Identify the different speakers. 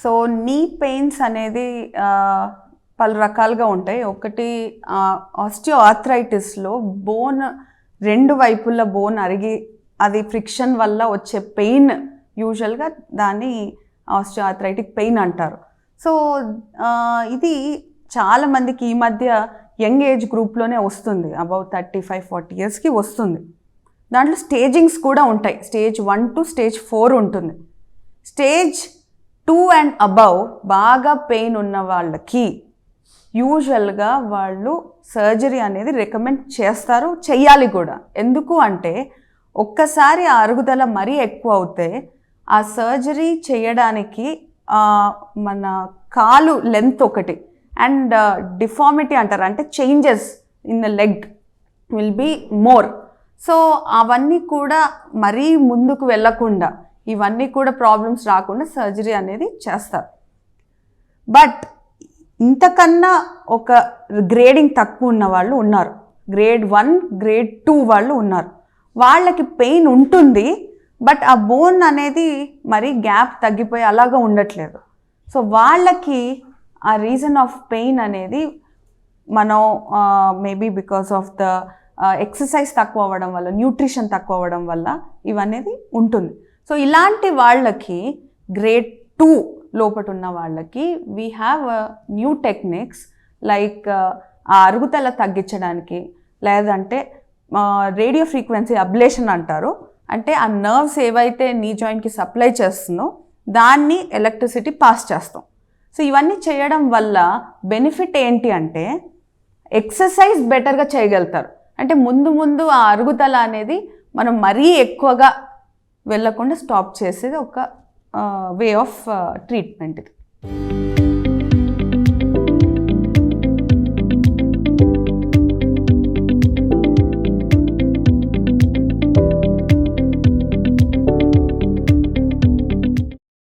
Speaker 1: So నీ pains అనేది పలు రకాలుగా ఉంటాయి. ఒకటి ఆస్టియోఆర్థరైటిస్లో బోన్ రెండు వైపుల బోన్ అరిగి అది ఫ్రిక్షన్ వల్ల వచ్చే పెయిన్ యూజువల్గా దాన్ని ఆస్టియోఆర్థరైటిక్ పెయిన్ అంటారు. సో ఇది చాలామందికి ఈ మధ్య యంగ్ ఏజ్ గ్రూప్లోనే వస్తుంది, అబౌట్ 35-40 ఇయర్స్కి వస్తుంది. దాంట్లో స్టేజింగ్స్ కూడా ఉంటాయి. స్టేజ్ 1 to స్టేజ్ 4 ఉంటుంది. స్టేజ్ 2 అండ్ అబవ్ బాగా పెయిన్ ఉన్న వాళ్ళకి యూజువల్గా వాళ్ళు సర్జరీ అనేది రికమెండ్ చేస్తారు, చెయ్యాలి కూడా. ఎందుకు అంటే ఒక్కసారి ఆ అరుగుదల మరీ ఎక్కువ అవుతే ఆ సర్జరీ చేయడానికి మన కాలు లెంత్ ఒకటి అండ్ డిఫార్మిటీ అంటారు, అంటే changes in the leg will be more. So అవన్నీ కూడా మరీ ముందుకు వెళ్ళకుండా, ఇవన్నీ కూడా ప్రాబ్లమ్స్ రాకుండా సర్జరీ అనేది చేస్తారు. బట్ ఇంతకన్నా ఒక గ్రేడింగ్ తక్కువ ఉన్న వాళ్ళు ఉన్నారు, గ్రేడ్ 1, గ్రేడ్ 2 వాళ్ళు ఉన్నారు. వాళ్ళకి పెయిన్ ఉంటుంది, బట్ ఆ బోన్ అనేది మరీ గ్యాప్ తగ్గిపోయి అలాగా ఉండట్లేదు. సో వాళ్ళకి ఆ రీజన్ ఆఫ్ పెయిన్ అనేది మనం maybe because of the exercise తక్కువ అవ్వడం వల్ల, న్యూట్రిషన్ తక్కువ అవ్వడం వల్ల ఇవనేది ఉంటుంది. సో ఇలాంటి వాళ్ళకి గ్రేడ్ 2 లోపట ఉన్న వాళ్ళకి we have new techniques like ఆ అరుగుదల తగ్గించడానికి, లేదంటే రేడియో ఫ్రీక్వెన్సీ అబ్లేషన్ అంటారు. అంటే ఆ నర్వ్స్ ఏవైతే నీ జాయింట్కి సప్లై చేస్తుందో దాన్ని ఎలక్ట్రిసిటీ పాస్ చేస్తాం. సో ఇవన్నీ చేయడం వల్ల బెనిఫిట్ ఏంటి అంటే ఎక్సర్సైజ్ బెటర్గా చేయగలుగుతారు. అంటే ముందు ఆ అరుగుదల అనేది మనం మరీ ఎక్కువగా వెళ్ళకుండా స్టాప్ చేసేది ఒక వే ఆఫ్ ట్రీట్మెంట్ ఇది.